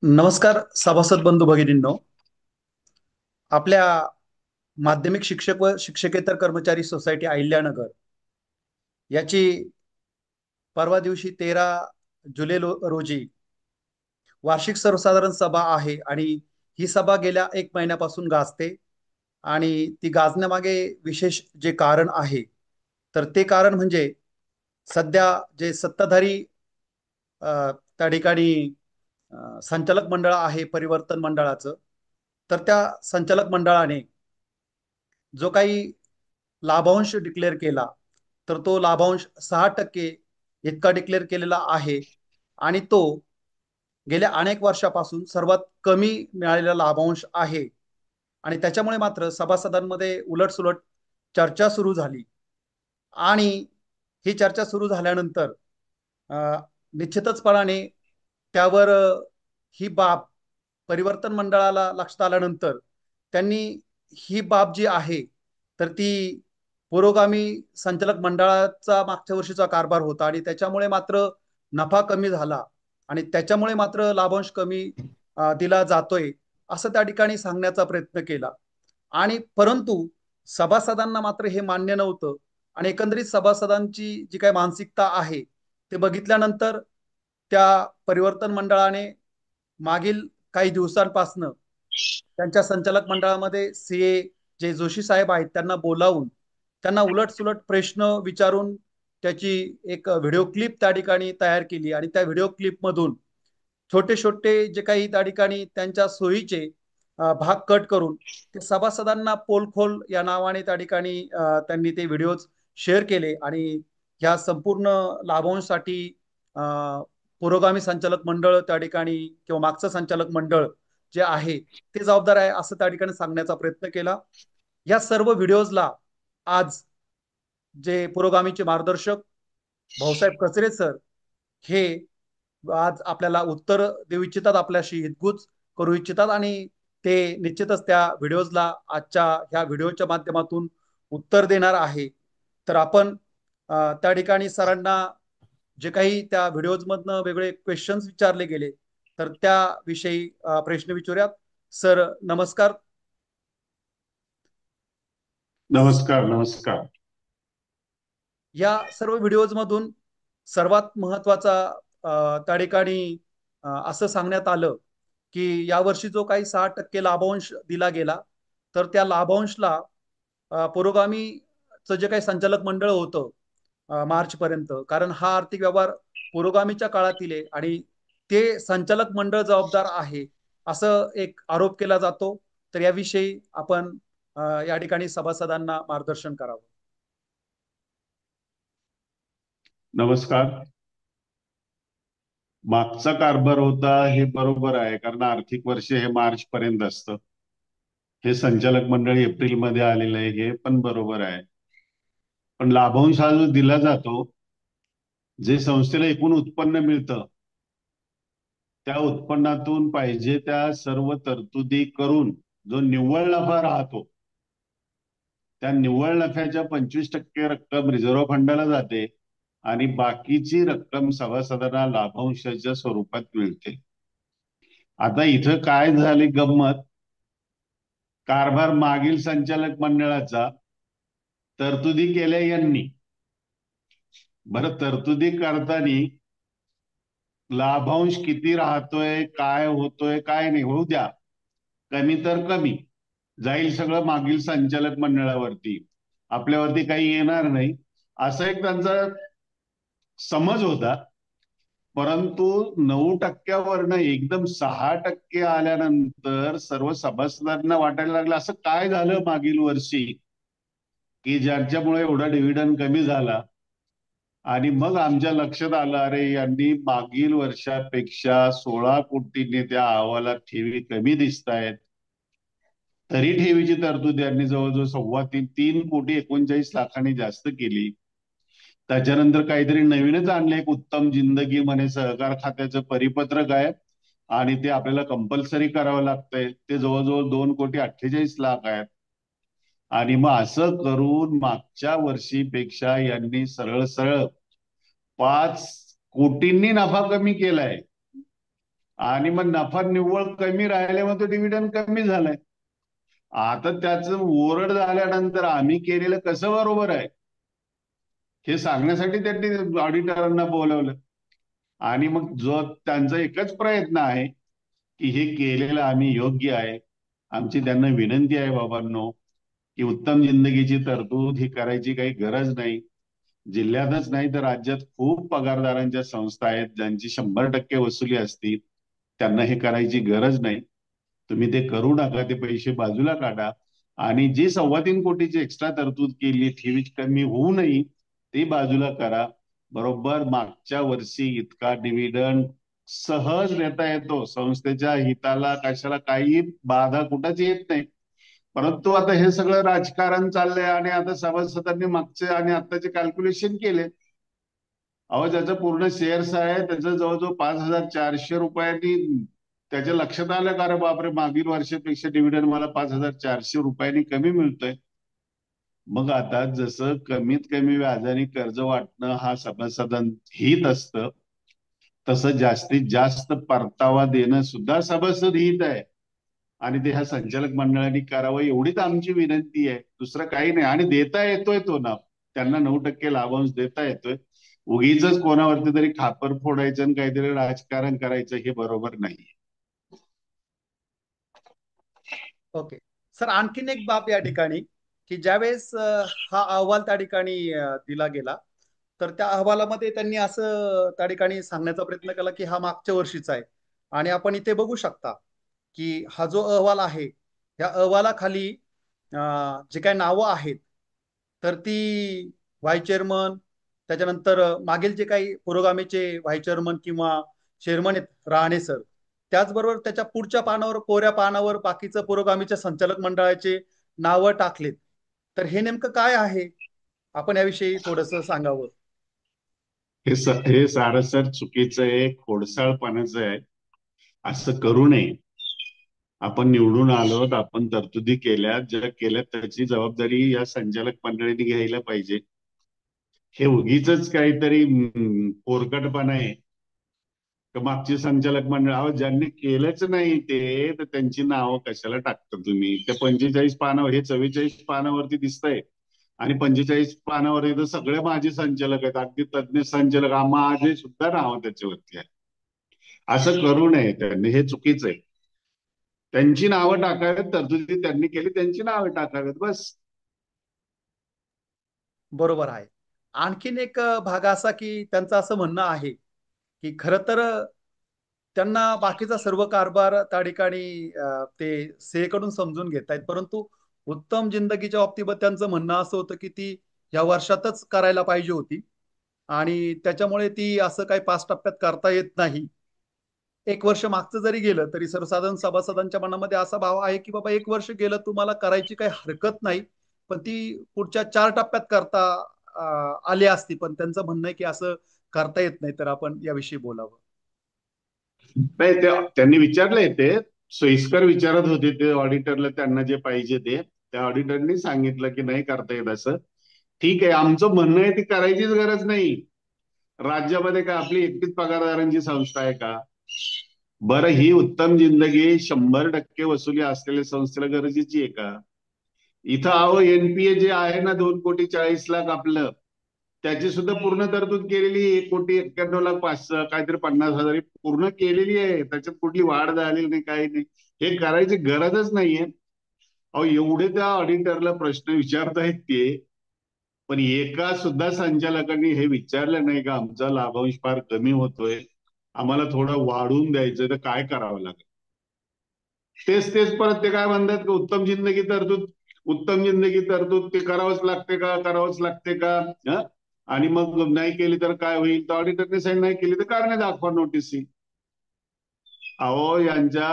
नमस्कार सभासद बंधू भगिनींनो. आपल्या माध्यमिक शिक्षक व शिक्षकेतर कर्मचारी सोसायटी अहिल्यानगर याची परवा दिवशी 13 जुलै रोजी वार्षिक सर्वसाधारण सभा आहे आणि ही सभा गेल्या 1 महिन्यापासून गाजते आणि ती गाजण्यामागे विशेष जे कारण आहे तर ते कारण म्हणजे सध्या जे सत्ताधारी त्या ठिकाणी संचालक मंडळ आहे परिवर्तन मंडळाचं. तर त्या संचालक मंडळाने जो काही लाभांश डिक्लेअर केला तर तो लाभांश 6% इतका डिक्लेअर केलेला आहे आणि तो गेल्या अनेक वर्षापासून सर्वात कमी मिळालेला लाभांश आहे. आणि त्याच्यामुळे मात्र सभासदांमध्ये उलटसुलट चर्चा सुरू झाली आणि ही चर्चा सुरू झाल्यानंतर अ, निश्चितचपणाने त्यावर ही बाब परिवर्तन मंडळाला लक्षात आल्यानंतर त्यांनी ही बाब जी आहे तर ती पुरोगामी संचालक मंडळाचा मागच्या वर्षीचा कारभार होता आणि त्याच्यामुळे मात्र नफा कमी झाला आणि त्याच्यामुळे मात्र लाभांश कमी दिला जातोय असं त्या ठिकाणी सांगण्याचा प्रयत्न केला. आणि परंतु सभासदांना मात्र हे मान्य नव्हतं आणि एकंदरीत सभासदांची जी काही मानसिकता आहे ते बघितल्यानंतर त्या परिवर्तन मंडळाने मागील काही दिवसांपासनं त्यांच्या संचालक मंडळामध्ये सीए जे जोशी साहेब आहेत त्यांना बोलावून त्यांना उलटसुलट प्रश्न विचारून त्याची एक व्हिडिओ क्लिप त्या ठिकाणी तयार केली आणि त्या व्हिडिओ क्लिप मधून छोटे छोटे जे काही त्या ठिकाणी त्यांच्या सोयीचे भाग कट करून ते सभासदांना पोलखोल या नावाने त्या ठिकाणी त्यांनी ते व्हिडिओज शेअर केले आणि ह्या संपूर्ण लाभांशसाठी अ, पुरोगामी संचालक मंडळ त्या ठिकाणी किंवा मागचं संचालक मंडळ जे आहे ते जबाबदार आहे असं त्या ठिकाणी सांगण्याचा प्रयत्न केला. या सर्व व्हिडिओजला आज जे पुरोगामीचे मार्गदर्शक भाऊसाहेब कचरे सर हे आज आपल्याला उत्तर देऊ इच्छितात, आपल्याशी हितगुज करू इच्छितात आणि ते निश्चितच त्या व्हिडिओजला आजच्या ह्या व्हिडिओच्या माध्यमातून उत्तर देणार आहे. तर आपण त्या ठिकाणी सरांना जे काही त्या व्हिडिओज मधनं वेगळे क्वेश्चन्स विचारले गेले तर त्याविषयी प्रश्न विचारूयात. सर नमस्कार. नमस्कार नमस्कार. या सर्व व्हिडिओज मधून सर्वात महत्वाचा त्या ठिकाणी असं सांगण्यात आलं की यावर्षी जो काही 6% लाभांश दिला गेला तर त्या लाभांशला पुरोगामीचं जे काही संचालक मंडळ होतं मार्च पर्यंत, कारण हा आर्थिक व्यवहार पुरोगामीच्या काळातील आहे आणि ते संचालक मंडळ जबाबदार आहे असं एक आरोप केला जातो. तर याविषयी आपण या ठिकाणी सभासदांना मार्गदर्शन करावं. नमस्कार. मागचा कारभार होता हे बरोबर आहे, कारण आर्थिक वर्ष हे मार्च पर्यंत असतं. हे संचालक मंडळ एप्रिलमध्ये आलेलं आहे हे पण बरोबर आहे. पण लाभांश हा जो दिला जातो, जे संस्थेला एकूण उत्पन्न मिळतं त्या उत्पन्नातून पाहिजे त्या सर्व तरतुदी करून जो निव्वळ नफा राहतो त्या निव्वळ नफ्याच्या 25% रक्कम रिझर्व्ह फंडाला जाते आणि बाकीची रक्कम सभासदांना लाभांशाच्या स्वरूपात मिळते. आता इथं काय झाली गंमत, कारभार मागील संचालक मंडळाचा तरतुदी केल्या यांनी. बरं, तरतुदी करताना लाभांश किती राहतोय, काय होतोय, काय नाही, होऊ द्या, कमी तर कमी जाईल, सगळं मागील संचालक मंडळावरती, आपल्यावरती काही येणार नाही, असा एक त्यांचा समज होता. परंतु 9%वरनं एकदम 6% आल्यानंतर सर्व सभासदांना वाटायला लागलं असं काय झालं मागील वर्षी की ज्यांच्यामुळे एवढा डिव्हिडंड कमी झाला. आणि मग आमच्या लक्षात आलं, अरे यांनी मागील वर्षापेक्षा 16 कोटीने त्या अहवालात ठेवी कमी दिसत आहेत. तरी ठेवीची तरतूद यांनी जवळजवळ 3.39 कोटी जास्त केली. त्याच्यानंतर काहीतरी नवीनच आणले, एक उत्तम जिंदगी म्हणे सहकार खात्याचं परिपत्रक आहे आणि ते आपल्याला कंपल्सरी करावं लागतंय. ते जवळजवळ 2.48 कोटी आहेत. आणि मग असं करून मागच्या वर्षीपेक्षा यांनी सरळ सरळ 5 कोटींनी नफा कमी केलाय. आणि मग नफा निव्वळ कमी राहिल्यामुळे तो डिव्हिडंड कमी झालाय. आता त्याचं ओरड झाल्यानंतर आम्ही केलेलं कसं बरोबर आहे हे सांगण्यासाठी त्यांनी ऑडिटरांना बोलवलं. आणि मग जो त्यांचा एकच प्रयत्न आहे की हे केलेलं आम्ही योग्य आहे. आमची त्यांना विनंती आहे बाबांनो, की उत्तम जिंदगीची तरतूद ही करायची काही गरज नाही. जिल्ह्यातच नाही तर राज्यात खूप पगारदारांच्या संस्था आहेत ज्यांची 100% वसुली असती. त्यांना हे करायची गरज नाही. तुम्ही ते करू नका, ते पैसे बाजूला काढा. आणि जी 3.25 कोटीची एक्स्ट्रा तरतूद केली ती कमी होऊ नये, ती बाजूला करा. बरोबर मागच्या वर्षी इतका डिव्हिडंड सहज देता येतो, संस्थेच्या हिताला कशाला काही बाधा कुठंच येत नाही. परंतु आता हे सगळं राजकारण चाललंय आणि आता सभासदांनी मागचे आणि आत्ताचे कॅल्क्युलेशन केले. अहो, ज्याचं पूर्ण शेअर्स आहे त्याचं जवळजवळ 5,400 रुपयांनी त्याच्या लक्षात आलं का रे बापरे, मागील वर्षापेक्षा डिव्हिडंड मला 5,400 रुपयांनी कमी मिळतोय. मग आता जसं कमीत कमी व्याजाने कर्ज वाटणं हा सभासदां हित असतं, तसं जास्तीत जास्त परतावा देणं सुद्धा सभासद हित आहे. आणि ते ह्या संचालक मंडळाने करावं एवढीच आमची विनंती आहे, दुसरं काही नाही. आणि देता येतोय तो ना, त्यांना 9% लाभांश देता येतोय. उगीच कोणावरती तरी खापर फोडायचं आणि काहीतरी राजकारण करायचं हे बरोबर नाही. ओके. सर, आणखीन एक बाब या ठिकाणी, की ज्यावेळेस हा अहवाल त्या ठिकाणी दिला गेला, तर त्या अहवालामध्ये त्यांनी असं त्या ठिकाणी सांगण्याचा प्रयत्न केला की हा मागच्या वर्षीचा आहे. आणि आपण इथे बघू शकता की हा जो अहवाल आहे, या अहवालाखाली जे काही नावं आहेत, तर ती व्हाईस चेअरमन, त्याच्यानंतर मागील जे काही पुरोगामीचे व्हाईस चेअरमन किंवा चेअरमन आहेत राहणे सर, त्याचबरोबर त्याच्या पुढच्या पानावर, कोऱ्या पानावर बाकीचं पुरोगामीच्या संचालक मंडळाचे नावं टाकलेत. तर हे नेमकं काय आहे? आपण याविषयी थोडस सांगावं. हे सारसर चुकीचं आहे, खोडसाळपणाचं आहे. असं करू नये. आपण निवडून आलोत, आपण तरतुदी केल्या, ज्या केल्या त्याची जबाबदारी या संचालक मंडळीने घ्यायला पाहिजे. हे उगीच काहीतरी पोरकटपणा आहे. तर मागची संचालक मंडळ, अहो ज्यांनी केलंच नाही ते, तर त्यांची नावं कशाला टाकता तुम्ही? त्या 45 पानावर, हे 44 पानावरती दिसतंय. आणि 45 पानावरती तर सगळे माझे संचालक आहेत, अगदी तज्ज्ञ संचालक, माझे सुद्धा नाव त्याच्यावरती आहे. असं करू नये त्यांनी, हे चुकीचं आहे. त्यांची नावं टाकावीत, तरतुदी त्यांनी केली त्यांची नावं टाकावीत, बस. बरोबर आहे. आणखीन एक भाग असा की त्यांचं असं म्हणणं आहे की खरं तर त्यांना बाकीचा सर्व कारभार त्या ठिकाणी ते से कडून समजून घेत आहेत, परंतु उत्तम जिंदगीच्या बाबतीत त्यांचं म्हणणं असं होतं की ती या वर्षातच करायला पाहिजे होती आणि त्याच्यामुळे ती असं काही 5 टप्प्यात करता येत नाही. एक वर्ष मागचं जरी गेलं तरी सर्वसाधारण सभासदांच्या मनामध्ये असा भाव आहे की बाबा एक वर्ष गेलं तुम्हाला करायची काही हरकत नाही, पण ती पुढच्या 4 टप्प्यात करता आली असती. पण त्यांचं म्हणणं आहे की असं करता येत नाही. तर आपण याविषयी बोलावं. नाही, ते त्यांनी विचारलंय, ते सोयीस्कर विचारत होते ते ऑडिटरला, त्यांना जे पाहिजे ते. त्या ऑडिटरनी सांगितलं की नाही करता येत असं. ठीक आहे, आमचं म्हणणं आहे ती करायचीच गरज नाही. राज्यामध्ये काय आपली एकटीच पगारदारांची संस्था आहे का? बरं, ही उत्तम जिंदगी 100% वसुली असलेल्या संस्थेला गरजेची आहे का? इथं अहो एनपीए जे आहे ना, 2,40,00,000 आपलं, त्याची सुद्धा पूर्ण तरतूद केलेली 1,91,05,000 काहीतरी 50,000 ही पूर्ण केलेली आहे. त्याच्यात कुठली वाढ झालेली नाही, काही नाही. हे करायची गरजच नाहीये. अहो, एवढे त्या ऑडिटरला प्रश्न विचारतायत ते, पण एका सुद्धा संचालकांनी हे विचारलं नाही का आमचा लाभांश फार कमी होतोय, आम्हाला थोडं वाढवून द्यायचं, तर काय करावं लागेल? तेच तेच परत ते काय म्हणतात की उत्तम जिंदगी तरतूद, उत्तम जिंदगी तरतूद ते करावंच लागते का, करावंच लागते का? हं? आणि मग नाही केली तर काय होईल? तर ऑडिटरने साईन नाही केली तर कारणे दाखवा नोटीस. अहो, यांच्या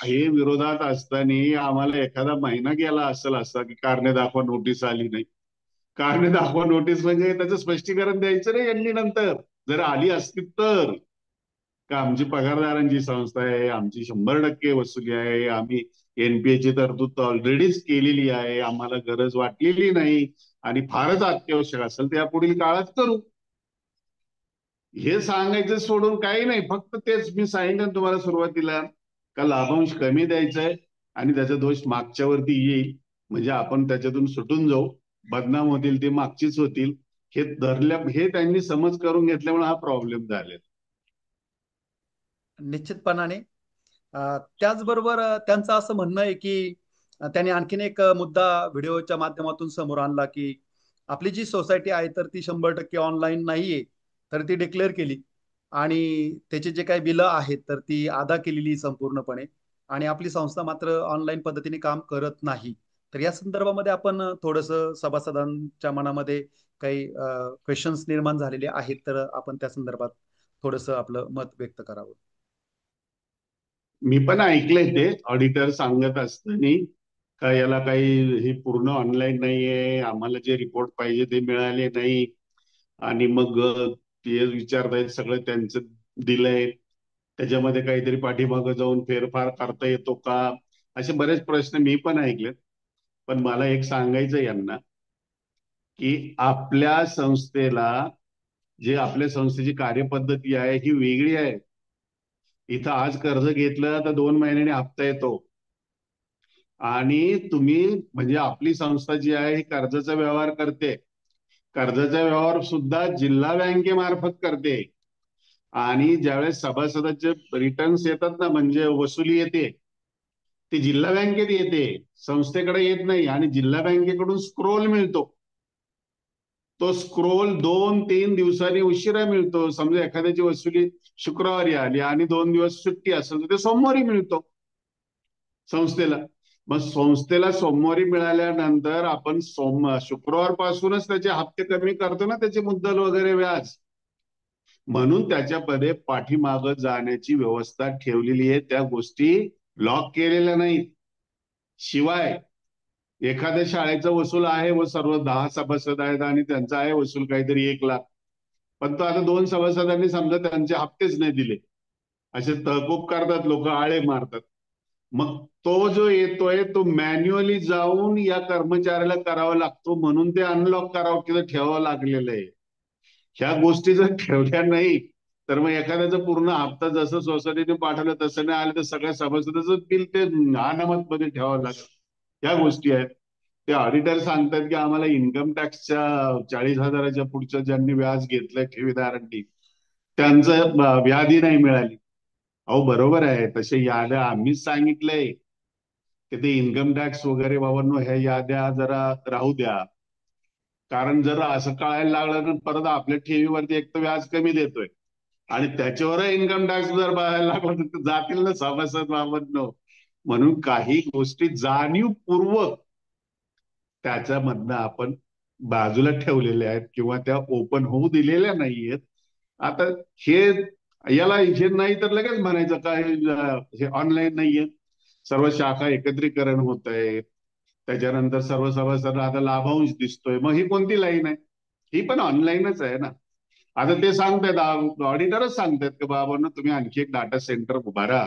हे विरोधात असताना आम्हाला एखादा महिना गेला असेल असा की कारणे दाखवा नोटीस आली नाही. कारणे दाखवा नोटीस म्हणजे त्याचं स्पष्टीकरण द्यायचं नाही यांनी नंतर, जर आली असती तर. का आमची पगारदारांची संस्था आहे, आमची 100% वसुली आहे, आम्ही एनपीए ची तरतूद ऑलरेडीच केलेली आहे, आम्हाला गरज वाटलेली नाही, आणि फारच अत्यावश्यक असेल तर या पुढील काळात करू. हे सांगायचं सोडून काही नाही, फक्त तेच मी सांगितलं ना तुम्हाला सुरुवातीला, का लाभांश कमी द्यायचा आहे आणि त्याचा दोष मागच्यावरती येईल, म्हणजे आपण त्याच्यातून सुटून जाऊ. बदनाम होतील ते मागचीच होतील, हे धरल्या, हे त्यांनी समज करून घेतल्यामुळे हा प्रॉब्लेम झालेला. निश्चितपणाने. त्याचबरोबर त्यांचं असं म्हणणं आहे की त्यांनी आणखीन एक मुद्दा व्हिडिओच्या माध्यमातून समोर आणला की आपली जी सोसायटी आहे तर ती 100% ऑनलाईन नाहीये, तर ती डिक्लेअर केली आणि त्याचे जे काही बिलं आहेत तर ती अदा केलेली संपूर्णपणे, आणि आपली संस्था मात्र ऑनलाईन पद्धतीने काम करत नाही. तर या संदर्भामध्ये आपण थोडंसं सभासदांच्या मनामध्ये काही क्वेश्चन्स निर्माण झालेले आहेत, तर आपण त्या संदर्भात थोडंसं आपलं मत व्यक्त करावं. मी पण ऐकलंय ते ऑडिटर सांगत असताना, का याला काही, हे पूर्ण ऑनलाईन नाहीये, आम्हाला जे रिपोर्ट पाहिजे ते मिळाले नाही. आणि मग ते विचारतायत सगळं त्यांचं दिलंय, त्याच्यामध्ये काहीतरी पाठीमागं जाऊन फेरफार करता येतो का, असे बरेच प्रश्न मी पण ऐकलेत. पण मला एक सांगायचं यांना, की आपल्या संस्थेला, जे आपल्या संस्थेची कार्यपद्धती आहे ही वेगळी आहे. इथं आज कर्ज घेतलं तर 2 महिन्याने हप्ता येतो. आणि तुम्ही, म्हणजे आपली संस्था जी आहे ही कर्जाचा व्यवहार करते, कर्जाचा व्यवहार सुद्धा जिल्हा बँकेमार्फत करते. आणि ज्यावेळेस सभासदाचे रिटर्न्स येतात ना, म्हणजे वसुली येते, ती जिल्हा बँकेत येते, संस्थेकडे येत नाही. आणि जिल्हा बँकेकडून स्क्रोल मिळतो, तो स्क्रोल 2-3 दिवसांनी उशिरा मिळतो. समजा एखाद्याची वसुली शुक्रवारी आली आणि 2 दिवस सुट्टी असेल तर ते सोमवारी मिळतो संस्थेला. मग संस्थेला सोमवारी मिळाल्यानंतर आपण शुक्रवार पासूनच त्याचे हप्ते कमी करतो ना, त्याचे मुद्दल वगैरे व्याज. म्हणून त्याच्यामध्ये पाठीमागं जाण्याची व्यवस्था ठेवलेली आहे, त्या गोष्टी लॉक केलेल्या नाहीत. शिवाय एखाद्या शाळेचा वसूल आहे व सर्व 10 सभासद आहेत आणि त्यांचा आहे वसूल काहीतरी 1 लाख, पण तो आता 2 सभासदांनी समजा त्यांचे हप्तेच नाही दिले, असे तहकूब करतात लोक, आळे मारतात. मग तो जो येतोय तो मॅन्युअली जाऊन या कर्मचाऱ्याला करावा लागतो, म्हणून ते अनलॉक करावं किंवा ठेवावं लागलेलं आहे. ह्या गोष्टी जर ठेवल्या नाही, तर मग एखाद्याचा पूर्ण हप्ता जसं सोसायटीने पाठवलं तसं नाही आलं तर सगळ्या सभासदाचं बिल ते अनामत मध्ये ठेवावं लागतं. ह्या गोष्टी आहेत. ते ऑडिटर सांगतात की आम्हाला इन्कम टॅक्सच्या 40,000च्या पुढच्या ज्यांनी व्याज घेतलंय ठेवीदारांनी, त्यांचं व्याधी नाही मिळाली. अहो बरोबर आहे, तसे याद्या आम्हीच सांगितलंय की ते इन्कम टॅक्स वगैरे बाबांनो, ह्या याद्या जरा राहू द्या. कारण जर असं कळायला लागलं तर परत आपल्या ठेवीवरती एक तर व्याज कमी देतोय, आणि त्याच्यावर इन्कम टॅक्स जर बघायला लागला तर ते जातील ना सभासद बाबतनो. म्हणून काही गोष्टी जाणीवपूर्वक त्याच्यामधनं आपण बाजूला ठेवलेल्या आहेत किंवा त्या ओपन होऊ दिलेल्या नाहीयेत. आता हे, याला हे नाही तर लगेच म्हणायचं काय, हे ऑनलाईन नाहीये, सर्व शाखा एकत्रीकरण होत आहे, त्याच्यानंतर सर्व सभासदांना आता लाभांश दिसतोय, मग ही कोणती लाईन आहे? ही पण ऑनलाईनच आहे ना. आता ते सांगतायत, ऑडिटरच सांगतायत की बाबांना तुम्ही आणखी एक डाटा सेंटर उभारा,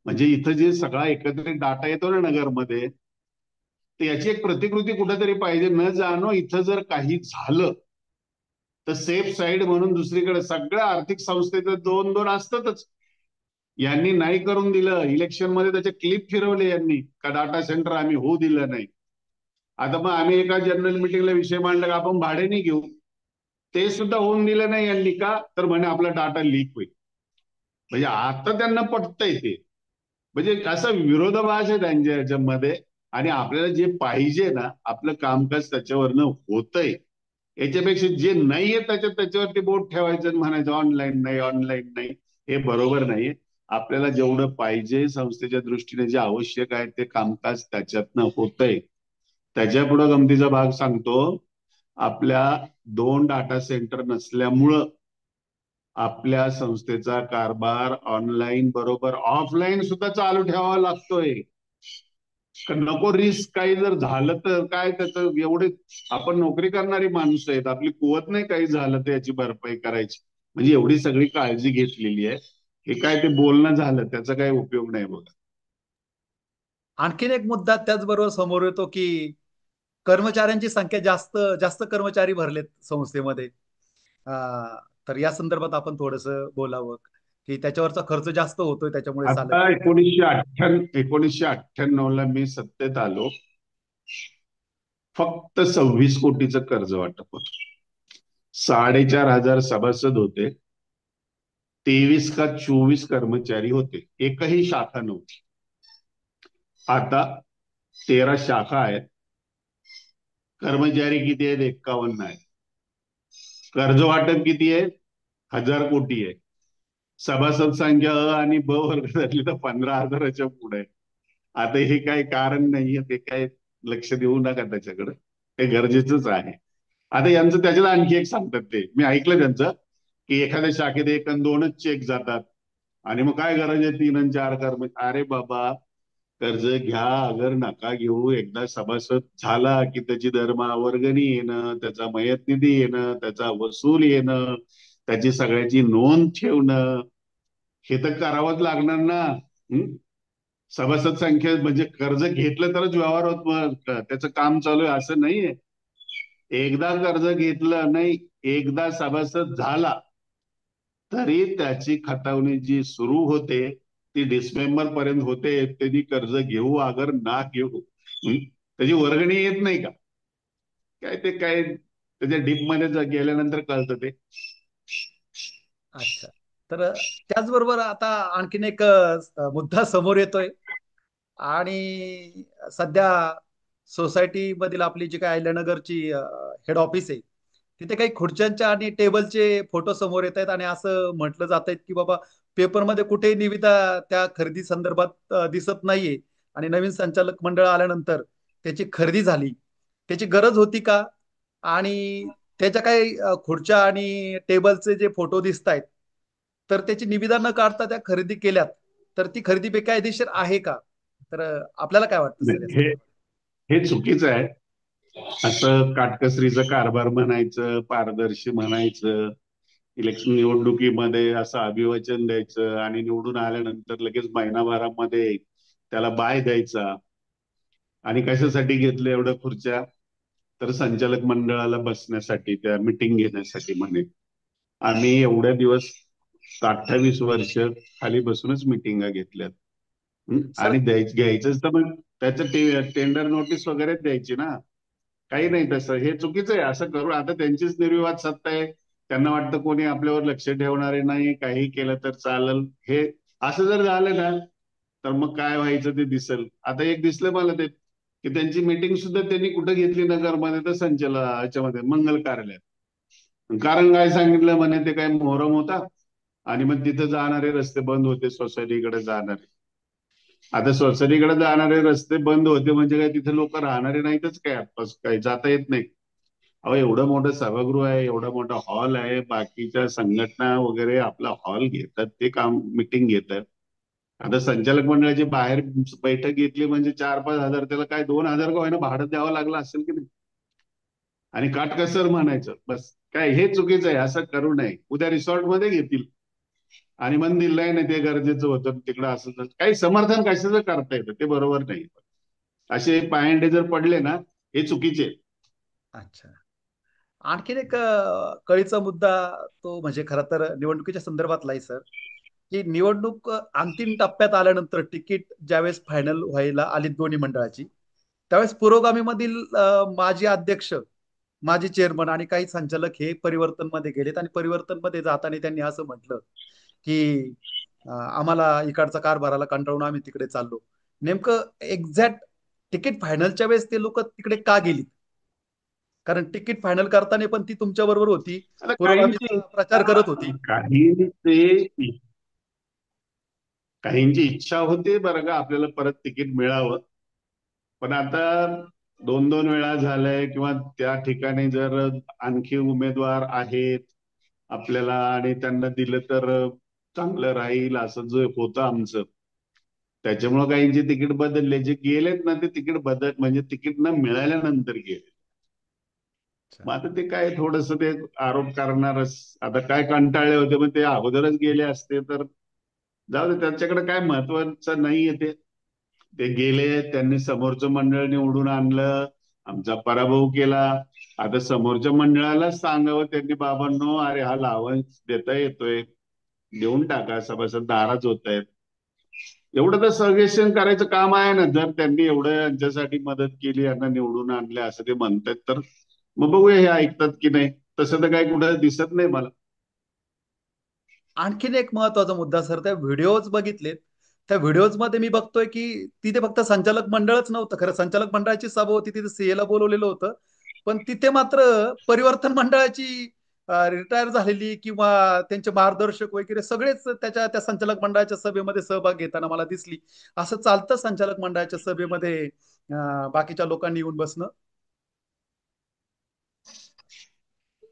म्हणजे इथं जे सगळा एकत्रित डाटा येतो ना नगरमध्ये, तर याची एक प्रतिकृती कुठेतरी पाहिजे. न जाणो इथं जर काही झालं तर सेफ साईड म्हणून दुसरीकडे सगळ्या आर्थिक संस्थेचं 2-2 असतातच. यांनी नाही करून दिलं, इलेक्शन मध्ये त्याचे क्लिप फिरवले यांनी, का डाटा सेंटर आम्ही होऊ दिलं नाही. आता मग आम्ही एका जनरल मिटिंगला विषय मांडला का आपण भाड्याने घेऊ, ते सुद्धा होऊन दिलं नाही यांनी. का तर म्हणे आपला डाटा लीक होईल. म्हणजे आता त्यांना पटतंय ते, म्हणजे असा विरोधाभास आहे त्यांच्या याच्यामध्ये. आणि आपल्याला जे पाहिजे ना, आपलं कामकाज त्याच्यावरनं होतंय, याच्यापेक्षा जे नाहीये त्याच्यावरती बोट ठेवायचं आणि म्हणायचं ऑनलाईन नाही, ऑनलाईन नाही, हे बरोबर नाहीये. आपल्याला जेवढं पाहिजे संस्थेच्या दृष्टीने जे आवश्यक आहे ते कामकाज त्याच्यातनं होतंय. त्याच्या पुढे गमतीचा भाग सांगतो. आपल्या 2 डाटा सेंटर नसल्यामुळं आपल्या संस्थेचा कारभार ऑनलाईन बरोबर ऑफलाईन सुद्धा चालू ठेवावा लागतोय. नको रिस्क, काही जर झालं तर काय त्याचं, एवढे आपण नोकरी करणारी माणसं आहेत, आपली कुवत नाही काही झालं तर याची भरपाई करायची, म्हणजे एवढी सगळी काळजी घेतलेली आहे. हे काय ते बोलणं झालं, त्याचा काही उपयोग नाही बघा. आणखीन एक मुद्दा त्याचबरोबर समोर येतो की कर्मचाऱ्यांची संख्या जास्त जास्त कर्मचारी भरलेत संस्थेमध्ये. तर या संदर्भात आपण थोडंसं बोलावं की त्याच्यावरचा खर्च जास्त होतोय त्याच्यामुळे चालत आता नाही. 1998ला मी सत्तेत आलो. फक्त 26 कोटीचं कर्ज वाटप होतं. 4,500 सभासद होते. 23 का 24 कर्मचारी होते. एकही शाखा नव्हती. आता 13 शाखा आहेत. कर्मचारी किती आहेत? 51 आहेत. कर्ज वाटप किती आहे? 1,000 कोटी आहे. सभासद संख्या आणि ब वर्गातली तर 15,000च्या पुढे आहे. आता हे काही कारण नाहीये, ते काय लक्ष देऊ नका त्याच्याकडे. हे गरजेचंच आहे. आता यांचं त्याच्यात आणखी एक सांगतात, ते मी ऐकलं त्यांचं, की एखाद्या शाखेत एक आणि दोनच चेक जातात आणि मग काय गरज आहे 3 आणि 4 कर्मचारी. अरे बाबा, कर्ज घ्या अगर नका घेऊ. एकदा सभासद झाला की त्याची दरमहा वर्गणी येणं, त्याचा मयत निधी येणं, त्याचा वसूल येणं, त्याची सगळ्याची नोंद ठेवणं, हे तर करावंच लागणार ना. हं? सभासद संख्या म्हणजे कर्ज घेतलं तरच व्यवहार होत, त्याचं काम चालू आहे असं नाहीये. एकदा कर्ज घेतलं नाही, एकदा सभासद झाला तरी त्याची खतावणी जी सुरू होते ती डिसेंबर पर्यंत होते. त्यांनी कर्ज घेऊ अगर ना घेऊ, त्याची वर्गणी येत नाही का? काय ते काय त्याच्या डीप मध्ये गेल्यानंतर कळतं ते. अच्छा. तर त्याचबरोबर आता आणखीन एक मुद्दा समोर येतोय आणि सध्या सोसायटी मधील आपली जी काय अहिल्यानगरची हेड ऑफिस आहे, तिथे काही खुर्च्यांच्या आणि टेबलचे फोटो समोर येत आहेत आणि असं म्हटलं जात आहे की बाबा पेपरमध्ये कुठेही निविदा त्या खरेदी संदर्भात दिसत नाहीये आणि नवीन संचालक मंडळ आल्यानंतर त्याची खरेदी झाली. त्याची गरज होती का? आणि त्याच्या काही खुर्च्या आणि टेबलचे जे फोटो दिसत आहेत, तर त्याची निविदा न काढता त्या खरेदी केल्यात, तर ती खरेदी बेकायदेशीर आहे का? तर आपल्याला काय वाटतं सर या नाही, हे संदर्भात? हे चुकीचं आहे. असं काटकसरीचं कारभार म्हणायचं, पारदर्शी म्हणायचं, इलेक्शन निवडणुकीमध्ये असं अभिवचन द्यायचं आणि निवडून आल्यानंतर लगेच महिनाभरामध्ये त्याला बाय द्यायचा. आणि कशासाठी घेतलं एवढ्या खुर्च्या? तर संचालक मंडळाला बसण्यासाठी, त्या मिटिंग घेण्यासाठी म्हणे. आम्ही एवढ्या दिवस 28 वर्ष खाली बसूनच मिटिंगा घेतल्यात. सर आणि घ्यायचंच तर मग त्याचं टेंडर नोटीस वगैरे द्यायची ना. काही नाही तसं. हे चुकीचं आहे. असं करून आता त्यांचीच निर्विवाद सत्ता आहे. त्यांना वाटतं कोणी आपल्यावर लक्ष ठेवणारे नाही, काही केलं तर चालेल. हे असं जर झालं ना, तर मग काय व्हायचं ते दिसेल. आता एक दिसलं मला ते, की त्यांची मीटिंग सुद्धा त्यांनी कुठं घेतली नगरमध्ये, तर याच्यामध्ये मंगल कार्यालयात. कारण काय सांगितलं म्हणे, ते काय मोहरम होता आणि मग तिथे जाणारे रस्ते बंद होते, सोसायटीकडे जाणारे. आता सोसायटीकडे जाणारे रस्ते बंद होते म्हणजे काय तिथे लोक राहणारे नाहीतच काय? आत्ताच काय जाता येत नाही? अहो, एवढं मोठं सभागृह आहे, एवढा मोठा हॉल आहे, बाकीच्या संघटना वगैरे आपला हॉल घेतात, ते काम मिटिंग घेतात. आता संचालक मंडळाची बाहेर बैठक घेतली म्हणजे 4-5 हजार, त्याला काय 2,000 का होईना भाडं द्यावं लागलं असेल की नाही? आणि काटकसर म्हणायचं बस. काय हे चुकीचं आहे, असं करू नये. उद्या रिसॉर्ट मध्ये घेतील आणि मन दिलंय नाही ते गरजेचं होतं तिकडं, असं काही समर्थन कशाचं करता येतं, ते बरोबर नाही. असे पायंडे जर पडले ना, हे चुकीचे. अच्छा. आणखीन एक कळीचा मुद्दा, तो म्हणजे खरं तर निवडणुकीच्या संदर्भातला आहे सर, की निवडणूक अंतिम टप्प्यात आल्यानंतर तिकीट ज्यावेळेस फायनल व्हायला आली दोन्ही मंडळाची, त्यावेळेस पुरोगामीमधील माजी अध्यक्ष, माजी चेअरमन आणि काही संचालक हे परिवर्तनमध्ये गेलेत आणि परिवर्तनमध्ये जाताना त्यांनी असं म्हटलं की आम्हाला इकडचा कारभाराला कंटाळून आम्ही तिकडे चाललो. नेमकं एक्झॅक्ट तिकीट फायनलच्या वेळेस ते लोक तिकडे का गेली? कारण तिकीट फायनल करताना पण ती तुमच्या बरोबर होती, आता काहींची पुरोगामीचा प्रचार इच्छा करत होती. काही ते काहींची इच्छा होते बरं का, आपल्याला परत तिकीट मिळावं. पण आता 2-2 वेळा झालंय, किंवा त्या ठिकाणी जर आणखी उमेदवार आहेत आपल्याला आणि त्यांना दिलं तर चांगलं राहील, असं जे होतं आमचं. त्याच्यामुळे काहींचे तिकीट बदलले. जे गेलेत ना, ते तिकीट बदल म्हणजे तिकीट न मिळाल्यानंतर गेले. अच्छा. मग आता ते काय थोडस ते आरोप करणारच. आता काय कंटाळले होते, मग ते अगोदरच गेले असते तर जाऊ दे, त्यांच्याकडे काय महत्वाचं नाहीये ते. ते गेले, त्यांनी समोरचं मंडळ निवडून आणलं आमचा पराभव केला. आता समोरच्या मंडळालाच सांगावं त्यांनी, बाबांनो अरे हा लाभांश देता येतोय, देऊन टाका, सभासद नाराज होत आहेत. एवढं तर सजेशन करायचं काम आहे ना. जर त्यांनी एवढं यांच्यासाठी मदत केली, यांना निवडून आणले असं ते म्हणतात, तर मग बघूया हे ऐकतात की नाही. तसं तर काही कुठं दिसत नाही मला. आणखीन एक महत्वाचा मुद्दा सर, त्या व्हिडिओज बघितलेत. त्या व्हिडिओज मध्ये मी बघतोय की तिथे फक्त संचालक मंडळच नव्हतं, खरं संचालक मंडळाची सभा होती, तिथे सीएला बोलवलेलं होतं. पण तिथे मात्र परिवर्तन मंडळाची रिटायर झालेली किंवा त्यांचे मार्गदर्शक वगैरे सगळेच त्या संचालक मंडळाच्या सभेमध्ये सहभाग घेताना मला दिसली. असं चालतं संचालक मंडळाच्या सभेमध्ये बाकीच्या लोकांनी येऊन बसणं?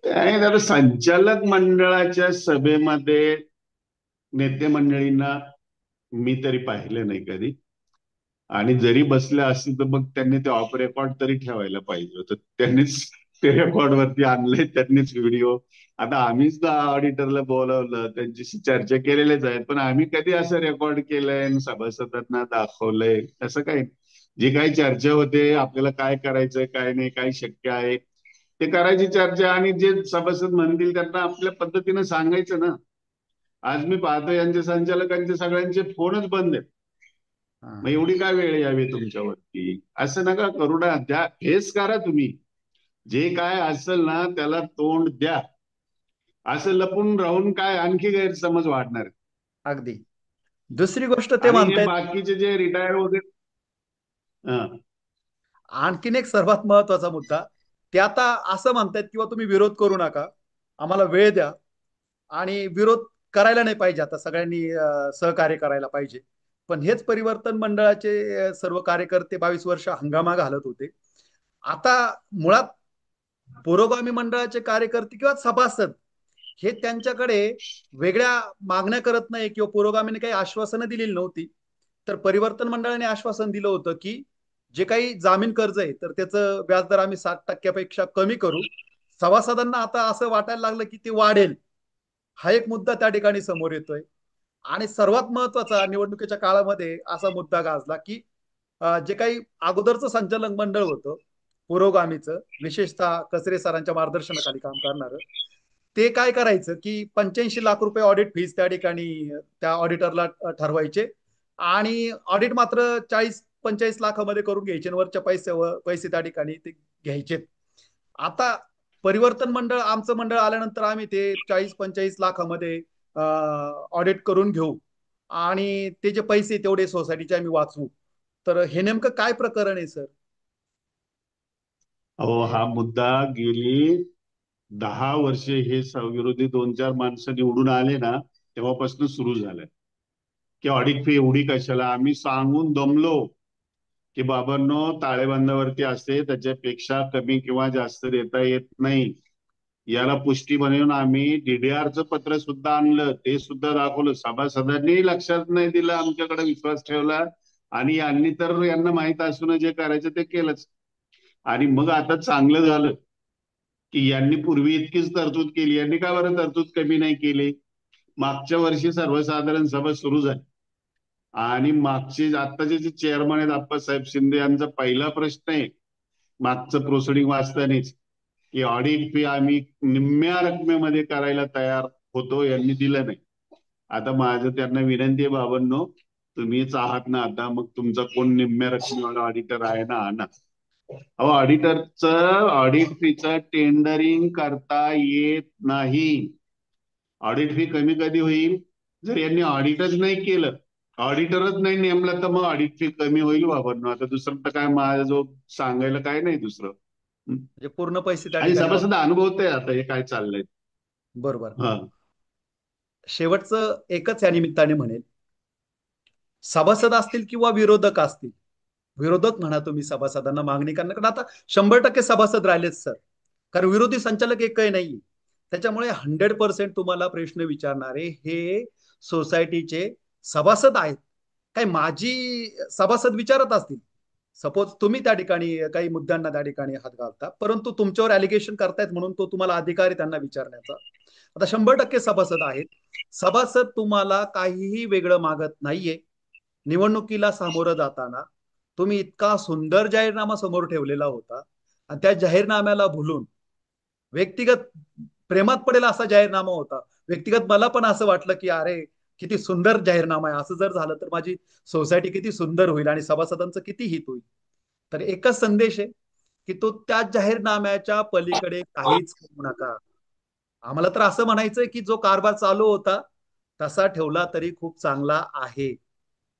आणि आता संचालक मंडळाच्या सभेमध्ये नेते मंडळींना मी तरी पाहिलं नाही कधी. आणि जरी बसले असतील तर मग त्यांनी ते ऑफ रेकॉर्ड तरी ठेवायला पाहिजे होतं. त्यांनीच ते रेकॉर्ड वरती आणले, त्यांनीच व्हिडिओ. आता आम्हीच ऑडिटरला बोलवलं, त्यांच्याशी चर्चा केलेल्याच आहेत, पण आम्ही कधी असं रेकॉर्ड केलंय आणि सभासदांना दाखवलंय असं काही. जी काही चर्चा होते, आपल्याला काय करायचंय काय नाही, काय शक्य आहे ते करायची चर्चा, आणि जे सभासद म्हणतील त्यांना आपल्या पद्धतीने सांगायचं ना. आज मी पाहतो यांच्या संचालकांचे सगळ्यांचे फोनच बंद आहेत. मग हा. एवढी काय वेळ यावी तुमच्यावरती? असं नका करू ना. त्या फेस करा तुम्ही. जे काय असेल ना त्याला तोंड द्या. असं लपून राहून काय आणखी गैरसमज वाढणार. अगदी. दुसरी गोष्ट ते आणि हे म्हणतायत, बाकीचे जे रिटायर वगैरे. हा. आणखीन एक सर्वात महत्वाचा मुद्दा, ते आता असं म्हणतायत किंवा तुम्ही विरोध करू नका, आम्हाला वेळ द्या. आणि विरोध करायला नाही पाहिजे, आता सगळ्यांनी सहकार्य करायला पाहिजे. पण हेच परिवर्तन मंडळाचे सर्व कार्यकर्ते 22 वर्ष हंगामा घालत होते. आता मुळात पुरोगामी मंडळाचे कार्यकर्ते किंवा सभासद हे त्यांच्याकडे वेगळ्या मागण्या करत नाही किंवा पुरोगामीने काही आश्वासनं दिलेली नव्हती. तर परिवर्तन मंडळाने आश्वासन दिलं होतं की जे काही जामीन कर्ज आहे तर त्याचं व्याजदर आम्ही 7% कमी करू. सभासदांना आता असं वाटायला लागलं की ते वाढेल. हा एक मुद्दा त्या ठिकाणी समोर येतोय. आणि सर्वात महत्वाचा निवडणुकीच्या काळामध्ये असा मुद्दा गाजला की जे काही अगोदरचं संचालक मंडळ होतं पुरोगामीचं, विशेषतः कचरे सरांच्या मार्गदर्शनाखाली काम करणार, ते काय करायचं की 85 लाख रुपये ऑडिट फीस त्या ठिकाणी त्या ऑडिटरला ठरवायचे. आणि ऑडिट मात्र 40-45 लाखामध्ये करून घ्यायचे, वरच्या पैसे त्या ठिकाणी ते घ्यायचे. आता परिवर्तन मंडळ, आमचं मंडळ आल्यानंतर आम्ही ते 40-45 लाखामध्ये ऑडिट करून घेऊ आणि ते जे पैसे तेवढे सोसायटीचे आम्ही वाचवू. तर हे नेमकं काय प्रकरण आहे सर? अहो हा मुद्दा गेली 10 वर्षे हे विरोधी 2-4 माणसं निवडून आले ना, तेव्हापासून सुरू झालंय की ऑडिट फी एवढी कशाला. आम्ही सांगून दमलो की बाबांनो, ताळेबंदावरती असते, त्याच्यापेक्षा कमी किंवा जास्त देता येत नाही. याला पुष्टी म्हणून आम्ही डीडीआरचं पत्र सुद्धा आणलं, ते सुद्धा दाखवलं. सभासदांनी लक्षात नाही दिलं, आमच्याकडे विश्वास ठेवला. आणि यांनी तर, यांना माहित असून जे करायचं ते केलंच. आणि मग आता चांगलं झालं की यांनी पूर्वी इतकीच तरतूद केली, यांनी का बरं तरतूद कमी नाही केली. मागच्या वर्षी सर्वसाधारण सभा सुरू झाली आणि मागचे आत्ताचे जे चेअरमन आहेत आप्पासाहेब शिंदे, यांचा पहिला प्रश्न आहे मागचं प्रोसिडिंग वाचतानीच, की ऑडिट फी आम्ही निम्म्या रकमेमध्ये करायला तयार होतो, यांनी दिलं नाही. आता माझं त्यांना विनंती आहे, बाबांनो तुम्हीच आहात ना आता, मग तुमचा कोण निम्म्या रकमेवाला ऑडिटर आहे ना, आणा. अहो ऑडिटरचं, ऑडिट फीचं टेंडरिंग करता येत नाही. ऑडिट फी कमी कधी होईल? जर यांनी ऑडिटच नाही केलं, ऑडिटरच नाही नेमला, तर मग ऑडिट फी कमी होईल बाबांनो. आता दुसरं तर काय माझं जो सांगायला काय नाही दुसरं. हं? म्हणजे पूर्ण पैसे त्या आणि ठिकाणी सभासद अनुभवत आहे आता हे काय चाललंय. बरोबर. हा. शेवटचं एकच या निमित्ताने म्हणेल, सभासद असतील किंवा विरोधक असतील, विरोधक म्हणा तुम्ही सभासदांना मागणी करणार, कारण आता 100% सभासद राहिलेच सर, कारण विरोधी संचालक एकही नाही. त्याच्यामुळे 100% तुम्हाला प्रश्न विचारणारे हे सोसायटीचे सभासद आहेत. काही माझी सभासद विचारत असतील, सपोज तुम्ही त्या ठिकाणी काही मुद्द्यांना त्या ठिकाणी हात घालता, परंतु तुमच्यावर ॲलिगेशन करतायत म्हणून तो तुम्हाला अधिकार आहे त्यांना विचारण्याचा. आता 100% सभासद आहेत. सभासद तुम्हाला काहीही वेगळं मागत नाहीये. निवडणुकीला सामोरं जाताना तुम्ही इतका सुंदर जाहीरनामा समोर ठेवलेला होता आणि त्या जाहीरनाम्याला भुलून व्यक्तिगत प्रेमात पडेल असा जाहीरनामा होता. व्यक्तिगत मला पण असं वाटलं की अरे किती सुंदर जाहीरनामा आहे, असं जर झालं तर माझी सोसायटी किती सुंदर होईल आणि सभासदांचं किती हित होईल. तर एकच संदेश आहे की तो त्या जाहीरनाम्याच्या पलीकडे काहीच करू नका. आम्हाला तर असं म्हणायचंय की जो कारभार चालू होता तसा ठेवला तरी खूप चांगला आहे,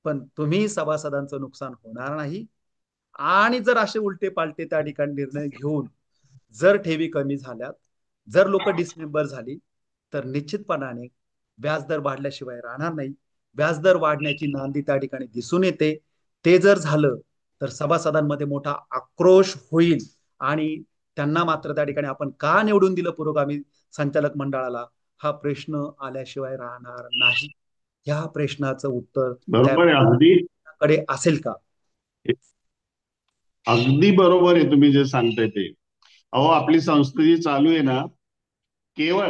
पण तुम्ही सभासदांचं नुकसान होणार नाही. आणि जर असे उलटे पालटे त्या ठिकाणी निर्णय घेऊन जर ठेवी कमी झाल्यात, जर लोक डिसमेंबर झाली, तर निश्चितपणाने व्याजदर वाढल्याशिवाय राहणार नाही. व्याजदर वाढण्याची नांदी त्या ठिकाणी दिसून येते. ते जर झालं तर सभासदांमध्ये मोठा आक्रोश होईल आणि त्यांना मात्र त्या ठिकाणी आपण का निवडून दिलं पुरोगामी संचालक मंडळाला, हा प्रश्न आल्याशिवाय राहणार नाही. या प्रश्नाचं उत्तर बरोबर आहे. अगदी त्याकडे असेल का? अगदी बरोबर आहे तुम्ही जे सांगताय ते. अहो, आपली संस्कृती चालू आहे ना, केवळ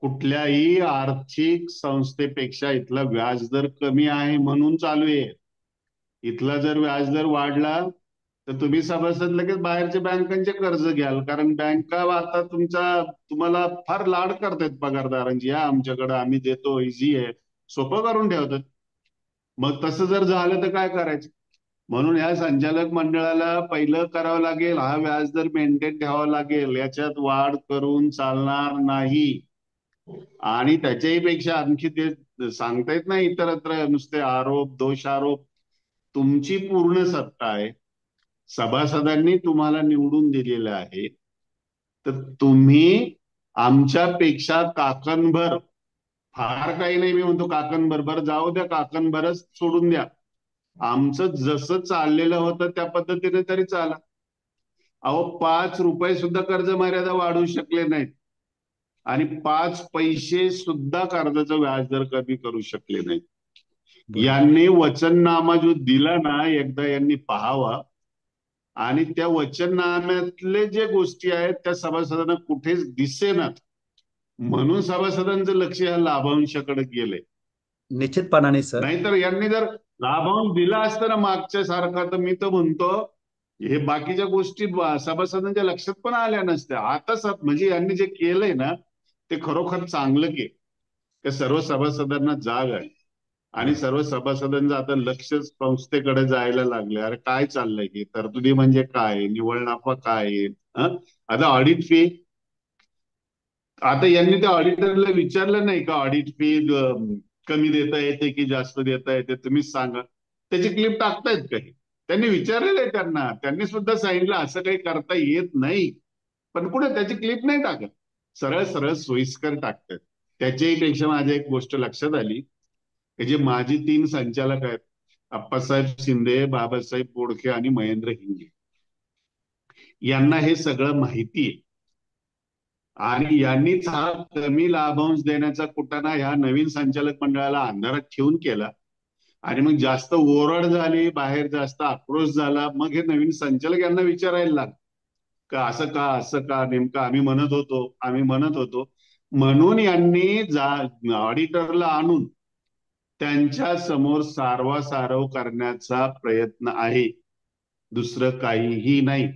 कुठल्याही आर्थिक संस्थेपेक्षा इथला व्याजदर कमी आहे म्हणून चालू आहे. इथला जर व्याजदर वाढला तर तुम्ही सभासद लगेच बाहेरच्या बँकांचे कर्ज घ्याल, कारण बँका आता तुम्हाला फार लाड करतायत पगारदारांची. या आमच्याकडे, आम्ही देतो, इझी आहे, सोपं करून ठेवतात. मग तसं जर झालं तर काय करायचं? म्हणून या संचालक मंडळाला पहिलं करावं लागेल, हा व्याजदर मेंटेन ठेवावा लागेल. याच्यात वाढ करून चालणार नाही. आणि त्याच्याही पेक्षा आणखी ते सांगता येत नाही इतरत्र नुसते आरोप दोषारोप. तुमची पूर्ण सत्ता आहे, सभासदांनी तुम्हाला निवडून दिलेलं आहे, तर तुम्ही आमच्यापेक्षा काकणभर, फार काही नाही मी म्हणतो काकणभर, बरं जाऊ द्या, काकणभरच सोडून द्या, आमचं जसं चाललेलं होतं त्या पद्धतीने तरी चाला. अहो, 5 रुपये सुद्धा कर्ज मर्यादा वाढवू शकले नाहीत आणि 5 पैसे सुद्धा कर्जाचं व्याजदर कमी करू शकले नाहीत. बरोबर. यांनी वचननामा जो दिला ना, एकदा यांनी पाहावा. आणि त्या वचननाम्यातले जे गोष्टी आहेत त्या सभासदांना कुठेच दिसेनात, म्हणून सभासदांचं लक्ष या लाभांशाकडे गेलंय. निश्चितपणाने सर. नाहीतर यांनी जर लाभांश दिला असतं ना मागच्या सारखा, तर मी तर म्हणतो हे बाकीच्या गोष्टी सभासदांच्या लक्षात पण आल्या नसत्या. आता म्हणजे यांनी जे केलंय ना, ते खरोखर चांगलं केलं. त्या सर्व सभासदांना जाग आहे आणि बरोबर. सर्व सभासदांचं आता लक्ष संस्थेकडे जायला लागले. अरे काय चाललंय, की तरतुदी म्हणजे काय, निव्वळ नफा काय आहे? हं? आता ऑडिट फी, आता यांनी त्या ऑडिटरला विचारलं नाही का ऑडिट फी कमी देता येते की जास्त देता येते, तुम्हीच सांगा. त्याची क्लिप टाकतायत काही? त्यांनी विचारलेलं आहे त्यांना, त्यांनी सुद्धा सांगितलं असं काही करता येत नाही, पण कुठे त्याची क्लिप नाही टाकत. सरळ सरळ सोयीस्कर टाकतात. त्याच्याही पेक्षा माझ्या एक गोष्ट लक्षात आली, हे जे माजी 3 संचालक आहेत, अप्पासाहेब शिंदे, बाबासाहेब बोडखे आणि महेंद्र हिंगे, यांना हे सगळं माहिती आहे. आणि यांनीच हा कमी लाभांश देण्याचा कुटाणा ह्या नवीन संचालक मंडळाला अंधारात ठेवून केला. आणि मग जास्त ओरड झाली बाहेर, जास्त आक्रोश झाला, मग हे नवीन संचालक यांना विचारायला लागले का असं का, असं का, नेमकं आम्ही म्हणत होतो म्हणून यांनी ऑडिटरला आणून त्यांच्या समोर सारवासारव करण्याचा प्रयत्न आहे. दुसरं काहीही नाही.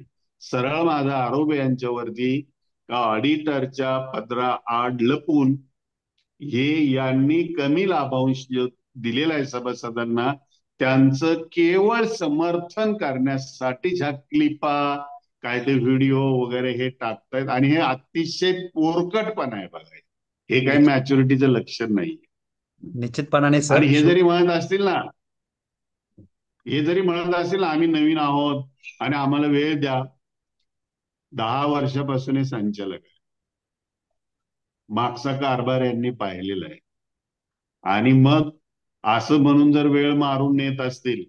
सरळ माझा आरोप आहे यांच्यावरती का ऑडिटरच्या पदरा आड लपून हे यांनी कमी लाभांश जो दिलेला आहे सभासदांना, त्यांचं केवळ समर्थन करण्यासाठी ह्या क्लिपा, काय ते व्हिडिओ वगैरे हे टाकतायत. आणि हे अतिशय पोरकटपणा आहे बघा. हे काही निश्चित मॅच्युरिटीचं लक्षण नाही. निश्चितपणाने आणि सर. हे जरी म्हणत असतील ना, हे जरी म्हणत असतील ना आम्ही नवीन आहोत आणि आम्हाला वेळ द्या, 10 वर्षापासून हे संचालक आहे, मागचा कारभार यांनी पाहिलेला आहे. आणि मग असं म्हणून जर वेळ मारून नेत असतील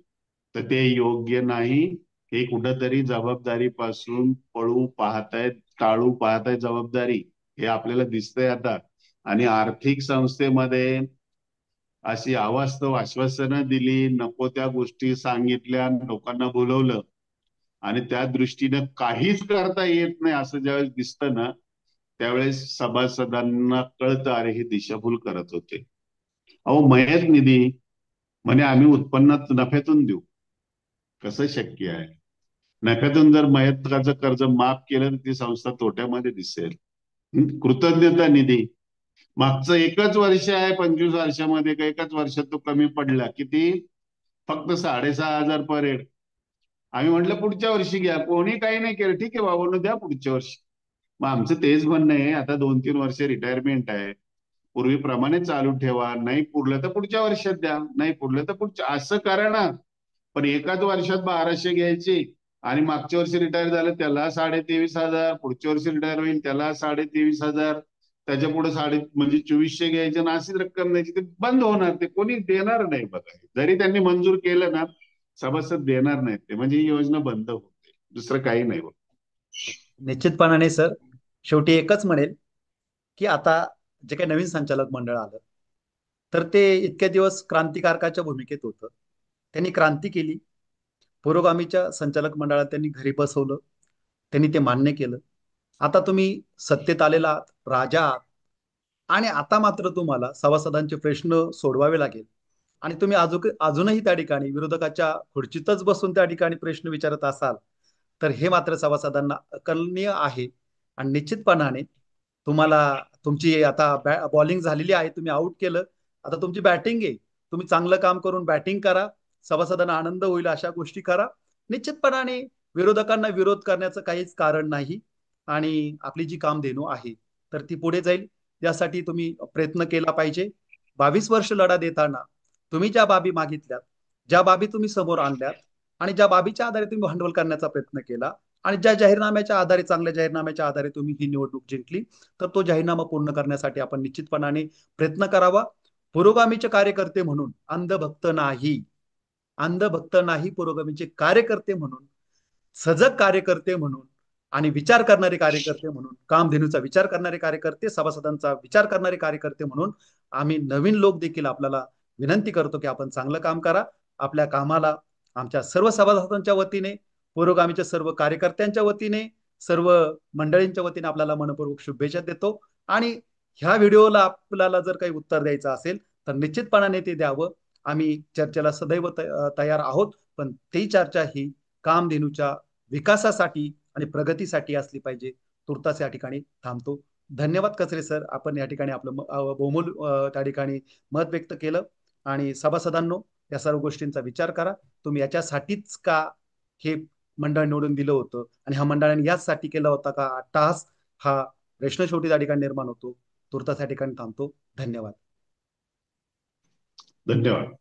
तर ते योग्य नाही. हे कुठंतरी जबाबदारीपासून पळू पाहतायत, टाळू पाहतायत जबाबदारी, हे आपल्याला दिसतंय आता. आणि आर्थिक संस्थेमध्ये अशी अवास्तव आश्वासनं दिली, नको त्या गोष्टी सांगितल्या, लोकांना बोलवलं आणि त्या दृष्टीनं काहीच करता येत नाही असं ज्यावेळेस दिसतं ना, त्यावेळेस सभासदांना कळतं अरे हे दिशाभूल करत होते. अहो, मयत निधी म्हणे आम्ही उत्पन्नात नफ्यातून देऊ, कसं शक्य आहे? नफ्यातून जर मयतकाचं कर्ज माफ केलं तर ती संस्था तोट्यामध्ये दिसेल. कृतज्ञता निधी मागचं एकच वर्ष आहे 25 वर्षामध्ये, का एकाच वर्षात तो कमी पडला किती? फक्त 6,500 पर हेड. आम्ही म्हटलं पुढच्या वर्षी घ्या, कोणी काही नाही केलं. ठीक आहे बाबांनो, द्या पुढच्या वर्षी. मग आमचं तेच म्हणणं आहे, आता 2-3 वर्ष रिटायरमेंट आहे, पूर्वीप्रमाणे चालू ठेवा. नाही पुरलं तर पुढच्या वर्षात द्या, नाही पुरलं तर पुढच्या, असं करा ना. पण एकाच वर्षात 1,200 घ्यायचे आणि मागच्या वर्षी रिटायर झालं त्याला 23,500, पुढच्या वर्षी रिटायर होईल त्याला 23,500, त्याच्या पुढे म्हणजे 2,400 घ्यायचे आणि अशीच रक्कम द्यायची. ते बंद होणार, ते कोणी देणार नाही बघा. जरी त्यांनी मंजूर केलं ना, सभासद देणार नाहीत ते, म्हणजे ही योजना बंद होते, दुसरं काही नाही होत. निश्चितपणाने सर, शेवटी एकच म्हणेल की आता जे काही नवीन संचालक मंडळ आलं, तर ते इतके दिवस क्रांतिकारकाच्या भूमिकेत होतं. त्यांनी क्रांती केली. पुरोगामीच्या संचालक मंडळात त्यांनी घरी बसवलं. त्यांनी ते मान्य केलं. आता तुम्ही सत्तेत आलेला आहात, राजा आहात, आणि आता मात्र तुम्हाला सभासदांचे प्रश्न सोडवावे लागेल. आणि तुम्ही अजूनही त्या ठिकाणी विरोधकाच्या खुर्चीतच बसून त्या ठिकाणी प्रश्न विचारत असाल, तर हे मात्र सभासदांना अकलनीय आहे. आणि निश्चितपणाने तुम्हाला तुमची आता बॉलिंग झालेली आहे, तुम्ही आउट केलं, आता तुमची बॅटिंग आहे. तुम्ही चांगलं काम करून बॅटिंग करा, सभासदांना आनंद होईल अशा गोष्टी करा. निश्चितपणाने विरोधकांना विरोध करण्याचं काहीच कारण नाही. आणि आपली जी कामधेनू आहे तर ती पुढे जाईल, यासाठी तुम्ही प्रयत्न केला पाहिजे. 22 वर्ष लढा देताना तुम्ही ज्या बाबी मागितल्यात, ज्या बाबी तुम्ही समोर आणल्यात, आणि ज्या बाबीच्या आधारे तुम्ही भांडवल करण्याचा प्रयत्न केला, आणि ज्या जाहीरनाम्याच्या आधारे, चांगल्या जाहीरनाम्याच्या आधारे तुम्ही ही निवडणूक जिंकली, तर तो जाहीरनामा पूर्ण करण्यासाठी आपण निश्चितपणाने प्रयत्न करावा. पुरोगामीचे कार्यकर्ते म्हणून अंधभक्त नाही, अंधभक्त नाही, पुरोगामीचे कार्यकर्ते म्हणून, सजग कार्यकर्ते म्हणून, आणि विचार करणारे कार्यकर्ते म्हणून, कामधेनूचा विचार करणारे कार्यकर्ते, सभासदांचा विचार करणारे कार्यकर्ते म्हणून आम्ही नवीन लोक देखील आपल्याला विनंती करतो की आपण चांगलं काम करा. आपल्या कामाला आमच्या सर्व सभासदांच्या वतीने, पुरोगामीच्या सर्व कार्यकर्त्यांच्या वतीने, सर्व मंडळींच्या वतीने आपल्याला मनपूर्वक शुभेच्छा देतो. आणि ह्या व्हिडिओला आपल्याला जर काही उत्तर द्यायचं असेल तर निश्चितपणाने ते द्यावं. आम्ही चर्चेला सदैव तयार आहोत, पण ती चर्चा ही कामधेनूच्या विकासासाठी आणि प्रगतीसाठी असली पाहिजे. तुर्तास या ठिकाणी थांबतो. धन्यवाद कचरे सर, आपण या ठिकाणी आपलं बहुमूल त्या ठिकाणी मत व्यक्त केलं. आणि सभासदांनो, या सर्व गोष्टींचा विचार करा. तुम्ही याच्यासाठीच का हे मंडळ निवडून दिलं होतं, आणि हा मंडळाने याचसाठी केला होता का टास, हा प्रश्न शेवटी त्या ठिकाणी निर्माण होतो. तुर्तास या ठिकाणी थांबतो. धन्यवाद. धन्यवाद.